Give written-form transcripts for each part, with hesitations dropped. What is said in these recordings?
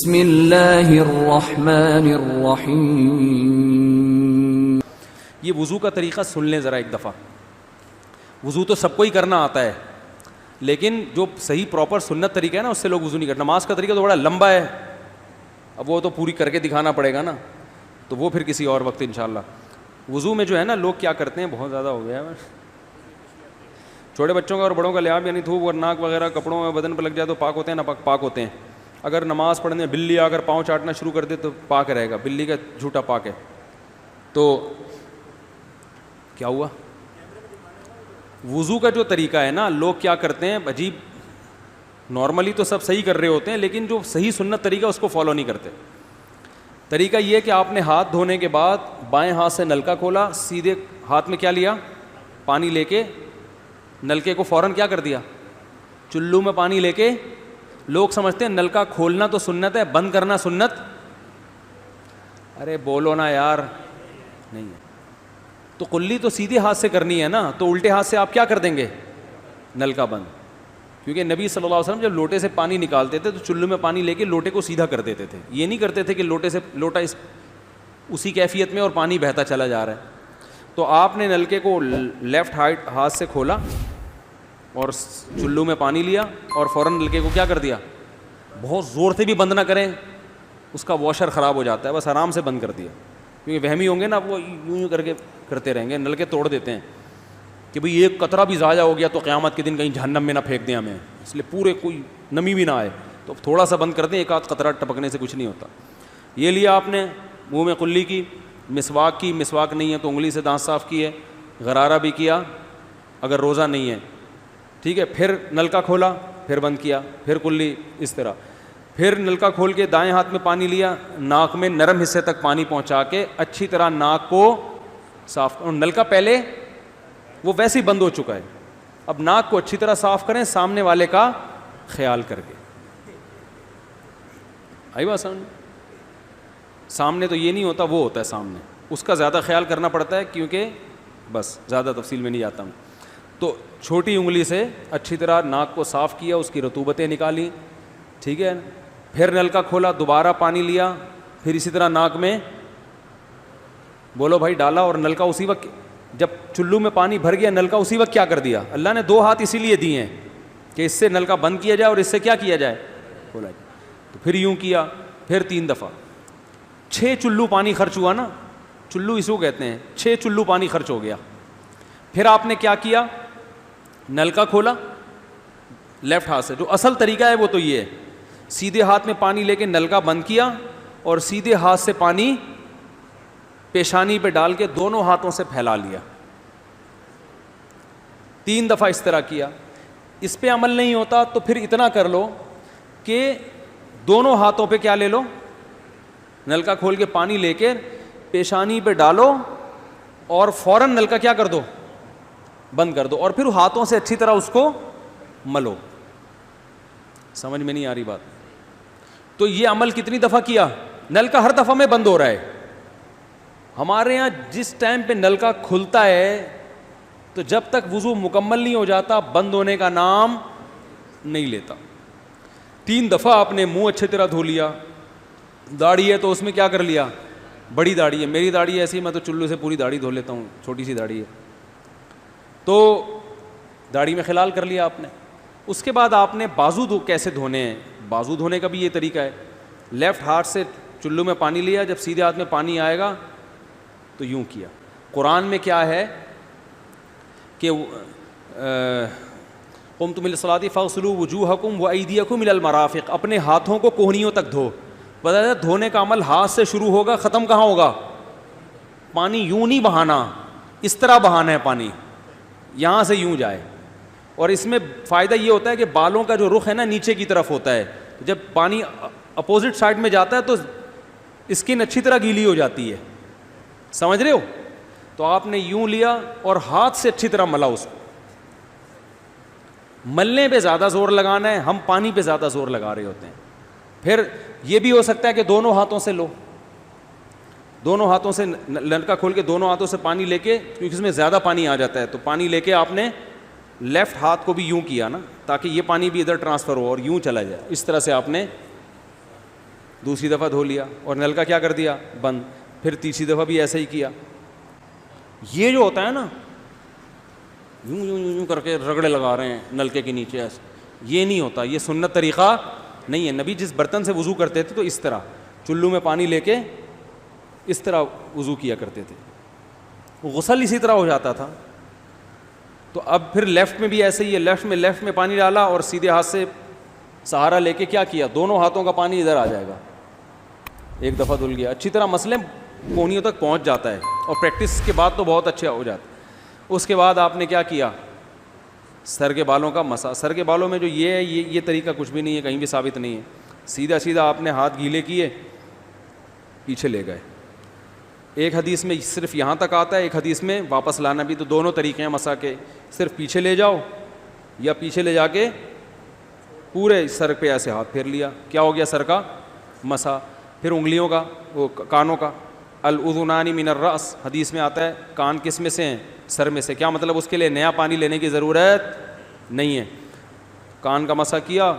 بسم اللہ الرحمن الرحیم. یہ وضو کا طریقہ سن لیں ذرا ایک دفعہ. وضو تو سب کو ہی کرنا آتا ہے, لیکن جو صحیح پراپر سنت طریقہ ہے نا, اس سے لوگ وضو نہیں کرتے. نماز کا طریقہ تو بڑا لمبا ہے, اب وہ تو پوری کر کے دکھانا پڑے گا نا, تو وہ پھر کسی اور وقت انشاءاللہ. وضو میں جو ہے نا لوگ کیا کرتے ہیں, بہت زیادہ ہو گیا ہے, چھوٹے بچوں کا اور بڑوں کا لحاظ, یعنی تھوک اور ناک وغیرہ کپڑوں میں بدن پہ لگ جائے تو پاک ہوتے ہیں, نہ پاک ہوتے ہیں. اگر نماز پڑھنے بلی اگر پاؤں چاٹنا شروع کر دے تو پاک رہے گا, بلی کا جھوٹا پاک ہے. تو کیا ہوا, وضو کا جو طریقہ ہے نا, لوگ کیا کرتے ہیں عجیب, نارملی تو سب صحیح کر رہے ہوتے ہیں, لیکن جو صحیح سنت طریقہ اس کو فالو نہیں کرتے. طریقہ یہ کہ آپ نے ہاتھ دھونے کے بعد بائیں ہاتھ سے نلکا کھولا, سیدھے ہاتھ میں کیا لیا, پانی لے کے نلکے کو فوراً کیا کر دیا, چلو میں پانی لے کے. لوگ سمجھتے ہیں نلکا کھولنا تو سنت ہے, بند کرنا سنت. ارے بولو نا یار, نہیں ہے. تو کلی تو سیدھے ہاتھ سے کرنی ہے نا, تو الٹے ہاتھ سے آپ کیا کر دیں گے, نلکا بند. کیونکہ نبی صلی اللہ علیہ وسلم جب لوٹے سے پانی نکالتے تھے تو چلو میں پانی لے کے لوٹے کو سیدھا کر دیتے تھے. یہ نہیں کرتے تھے کہ لوٹے سے لوٹا اسی کیفیت میں اور پانی بہتا چلا جا رہا ہے. تو آپ نے نلکے کو لیفٹ ہاتھ سے کھولا اور چلو میں پانی لیا اور فوراً نلکے کو کیا کر دیا. بہت زور سے بھی بند نہ کریں, اس کا واشر خراب ہو جاتا ہے, بس آرام سے بند کر دیا. کیونکہ وہمی ہوں گے نا, وہ یوں کر کے کرتے رہیں گے, نلکے توڑ دیتے ہیں کہ بھئی ایک قطرہ بھی ضائع ہو گیا تو قیامت کے دن کہیں جہنم میں نہ پھینک دیں ہمیں, اس لیے پورے کوئی نمی بھی نہ آئے, تو تھوڑا سا بند کر دیں, ایک آدھ قطرہ ٹپکنے سے کچھ نہیں ہوتا. یہ لیا آپ نے, منہ میں کلی کی, مسواک کی, مسواک نہیں ہے تو انگلی سے دانت صاف کیے, غرارہ بھی کیا اگر روزہ نہیں ہے, ٹھیک ہے. پھر نلکا کھولا, پھر بند کیا, پھر کلی, اس طرح. پھر نلکا کھول کے دائیں ہاتھ میں پانی لیا, ناک میں نرم حصے تک پانی پہنچا کے اچھی طرح ناک کو صاف. اور نلکا پہلے وہ ویسے ہی بند ہو چکا ہے, اب ناک کو اچھی طرح صاف کریں سامنے والے کا خیال کر کے. آئی بات سامنے, سامنے تو یہ نہیں ہوتا, وہ ہوتا ہے سامنے, اس کا زیادہ خیال کرنا پڑتا ہے, کیونکہ بس زیادہ تفصیل میں نہیں جاتا ہوں. تو چھوٹی انگلی سے اچھی طرح ناک کو صاف کیا, اس کی رطوبتیں نکالیں, ٹھیک ہے. پھر نلکا کھولا, دوبارہ پانی لیا, پھر اسی طرح ناک میں بولو بھائی ڈالا, اور نلکا اسی وقت, جب چلو میں پانی بھر گیا نلکا اسی وقت کیا کر دیا. اللہ نے 2 ہاتھ اسی لیے دیے ہیں کہ اس سے نلکا بند کیا جائے اور اس سے کیا کیا جائے, کھولا جائے. تو پھر یوں کیا, پھر 3 دفعہ, 6 چلو پانی خرچ ہوا نا, چلو اس کو کہتے ہیں, 6 چلو پانی خرچ ہو گیا. پھر آپ نے کیا کیا, نلکا کھولا لیفٹ ہاتھ سے. جو اصل طریقہ ہے وہ تو یہ ہے, سیدھے ہاتھ میں پانی لے کے نلکا بند کیا اور سیدھے ہاتھ سے پانی پیشانی پہ ڈال کے دونوں ہاتھوں سے پھیلا لیا. 3 دفعہ اس طرح کیا. اس پہ عمل نہیں ہوتا تو پھر اتنا کر لو کہ دونوں ہاتھوں پہ کیا لے لو, نلکا کھول کے پانی لے کے پیشانی پہ ڈالو اور فوراً نلکا کیا کر دو, بند کر دو, اور پھر ہاتھوں سے اچھی طرح اس کو ملو. سمجھ میں نہیں آ رہی بات؟ تو یہ عمل کتنی دفعہ کیا, نلکا ہر دفعہ میں بند ہو رہا ہے. ہمارے ہاں جس ٹائم پہ نلکا کھلتا ہے تو جب تک وضو مکمل نہیں ہو جاتا بند ہونے کا نام نہیں لیتا. 3 دفعہ آپ نے منہ اچھی طرح دھو لیا. داڑھی ہے تو اس میں کیا کر لیا, بڑی داڑھی ہے, میری داڑھی ایسی, میں تو چلو سے پوری داڑھی دھو لیتا ہوں, چھوٹی سی داڑھی ہے, تو داڑھی میں خلال کر لیا آپ نے. اس کے بعد آپ نے بازو کیسے دھونے ہیں, بازو دھونے کا بھی یہ طریقہ ہے. لیفٹ ہاتھ سے چلو میں پانی لیا, جب سیدھے ہاتھ میں پانی آئے گا تو یوں کیا. قرآن میں کیا ہے کہ قمتم الی الصلاۃ فاغسلوا وجوہکم وایدیکم الی المرافق, اپنے ہاتھوں کو کوہنیوں تک دھو. بتا دھونے کا عمل ہاتھ سے شروع ہوگا, ختم کہاں ہوگا, پانی یوں نہیں بہانا, اس طرح بہانا ہے پانی, یہاں سے یوں جائے. اور اس میں فائدہ یہ ہوتا ہے کہ بالوں کا جو رخ ہے نا نیچے کی طرف ہوتا ہے, جب پانی اپوزٹ سائڈ میں جاتا ہے تو اسکن اچھی طرح گیلی ہو جاتی ہے. سمجھ رہے ہو؟ تو آپ نے یوں لیا اور ہاتھ سے اچھی طرح ملا اس کو. ملنے پہ زیادہ زور لگانا ہے, ہم پانی پہ زیادہ زور لگا رہے ہوتے ہیں. پھر یہ بھی ہو سکتا ہے کہ دونوں ہاتھوں سے لو, دونوں ہاتھوں سے نلکا کھول کے دونوں ہاتھوں سے پانی لے کے, کیونکہ اس میں زیادہ پانی آ جاتا ہے, تو پانی لے کے آپ نے لیفٹ ہاتھ کو بھی یوں کیا نا, تاکہ یہ پانی بھی ادھر ٹرانسفر ہو اور یوں چلا جائے. اس طرح سے آپ نے دوسری دفعہ دھو لیا اور نل کا کیا کر دیا بند, پھر تیسری دفعہ بھی ایسا ہی کیا. یہ جو ہوتا ہے نا یوں یوں یوں یوں کر کے رگڑے لگا رہے ہیں نلکے کے نیچے ایسے, یہ نہیں ہوتا, یہ سنت طریقہ نہیں ہے. نبی جس برتن سے وضو کرتے تھے تو اس طرح چلو میں پانی لے کے اس طرح وضو کیا کرتے تھے, غسل اسی طرح ہو جاتا تھا. تو اب پھر لیفٹ میں بھی ایسے ہی ہے, لیفٹ میں پانی ڈالا اور سیدھے ہاتھ سے سہارا لے کے کیا کیا, دونوں ہاتھوں کا پانی ادھر آ جائے گا, ایک دفعہ دھل گیا. اچھی طرح مسئلے کونیوں تک پہنچ جاتا ہے, اور پریکٹس کے بعد تو بہت اچھا ہو جاتا ہے. اس کے بعد آپ نے کیا کیا, سر کے بالوں کا مسا. سر کے بالوں میں جو یہ ہے یہ طریقہ کچھ بھی نہیں ہے, کہیں بھی ثابت نہیں ہے. سیدھا آپ نے ہاتھ گیلے کیے, پیچھے لے گئے. ایک حدیث میں صرف یہاں تک آتا ہے, ایک حدیث میں واپس لانا بھی. تو دونوں طریقے ہیں مسا کے, صرف پیچھے لے جاؤ یا پیچھے لے جا کے پورے سر پہ ایسے ہاتھ پھیر لیا, کیا ہو گیا سر کا مسا. پھر انگلیوں کا, وہ کانوں کا, الاذنان من الراس, حدیث میں آتا ہے کان کس میں سے ہیں, سر میں سے. کیا مطلب, اس کے لیے نیا پانی لینے کی ضرورت نہیں ہے. کان کا مسا کیا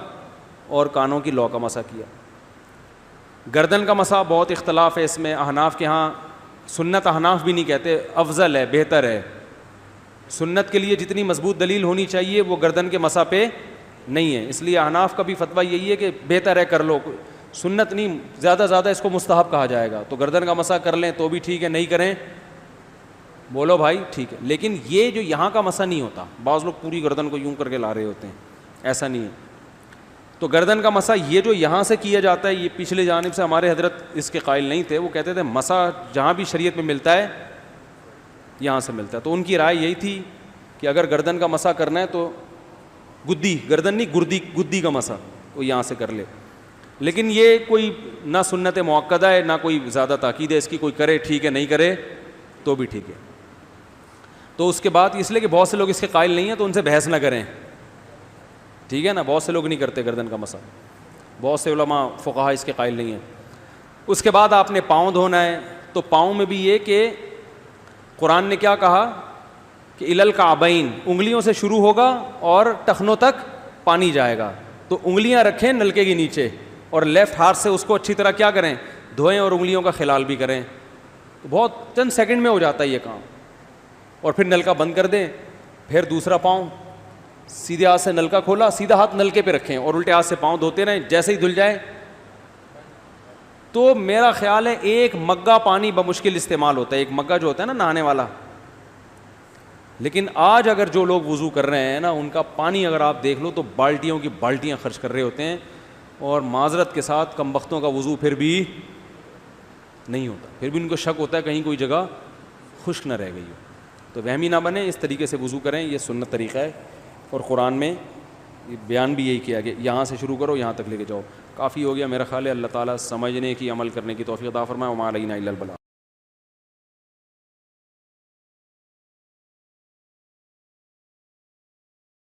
اور کانوں کی لو کا مسا کیا. گردن کا مسا بہت اختلاف ہے اس میں. احناف کے ہاں سنت, احناف بھی نہیں کہتے, افضل ہے, بہتر ہے. سنت کے لیے جتنی مضبوط دلیل ہونی چاہیے وہ گردن کے مسا پہ نہیں ہے, اس لیے احناف کا بھی فتویٰ یہی ہے کہ بہتر ہے کر لو, سنت نہیں, زیادہ اس کو مستحب کہا جائے گا. تو گردن کا مسا کر لیں تو بھی ٹھیک ہے, نہیں کریں بولو بھائی ٹھیک ہے. لیکن یہ جو یہاں کا مسا نہیں ہوتا, بعض لوگ پوری گردن کو یوں کر کے لا رہے ہوتے ہیں, ایسا نہیں ہے. تو گردن کا مسا یہ جو یہاں سے کیا جاتا ہے, یہ پچھلے جانب سے ہمارے حضرت اس کے قائل نہیں تھے. وہ کہتے تھے مسا جہاں بھی شریعت میں ملتا ہے یہاں سے ملتا ہے. تو ان کی رائے یہی تھی کہ اگر گردن کا مسا کرنا ہے تو گدی, گردن نہیں گدی کا مسا وہ یہاں سے کر لے. لیکن یہ کوئی نہ سنت مؤکدہ ہے نہ کوئی زیادہ تاکید ہے اس کی, کوئی کرے ٹھیک ہے, نہیں کرے تو بھی ٹھیک ہے. تو اس کے بعد اس لیے کہ بہت سے لوگ اس کے قائل نہیں ہیں تو ان سے بحث نہ کریں, ٹھیک ہے نا. بہت سے لوگ نہیں کرتے گردن کا مسا, بہت سے علماء فقہا اس کے قائل نہیں ہیں. اس کے بعد آپ نے پاؤں دھونا ہے. تو پاؤں میں بھی یہ کہ قرآن نے کیا کہا کہ الی الکعبین, انگلیوں سے شروع ہوگا اور ٹخنوں تک پانی جائے گا. تو انگلیاں رکھیں نلکے کے نیچے اور لیفٹ ہاتھ سے اس کو اچھی طرح کیا کریں, دھوئیں اور انگلیوں کا خلال بھی کریں. تو بہت چند سیکنڈ میں ہو جاتا ہے یہ کام. اور پھر نلکا بند کر دیں. پھر دوسرا پاؤں سیدھے ہاتھ سے نلکا کھولا, سیدھا ہاتھ نلکے پہ رکھیں اور الٹے ہاتھ سے پاؤں دھوتے رہیں. جیسے ہی دھل جائے تو میرا خیال ہے ایک مگا پانی بمشکل استعمال ہوتا ہے, ایک مگا جو ہوتا ہے نا نہانے والا. لیکن آج اگر جو لوگ وضو کر رہے ہیں نا, ان کا پانی اگر آپ دیکھ لو تو بالٹیوں کی بالٹیاں خرچ کر رہے ہوتے ہیں, اور معذرت کے ساتھ کم بختوں کا وضو پھر بھی نہیں ہوتا. پھر بھی ان کو شک ہوتا ہے کہیں کوئی جگہ خشک نہ رہ گئی ہو. تو وہمی نہ بنے, اس طریقے سے وضو کریں, یہ سنت طریقہ ہے. اور قرآن میں بیان بھی یہی کیا کہ یہاں سے شروع کرو یہاں تک لے کے جاؤ. کافی ہو گیا میرا خیال ہے. اللہ تعالیٰ سمجھنے کی, عمل کرنے کی توفیق عطا فرمائے. وما علینا الا البلاغ.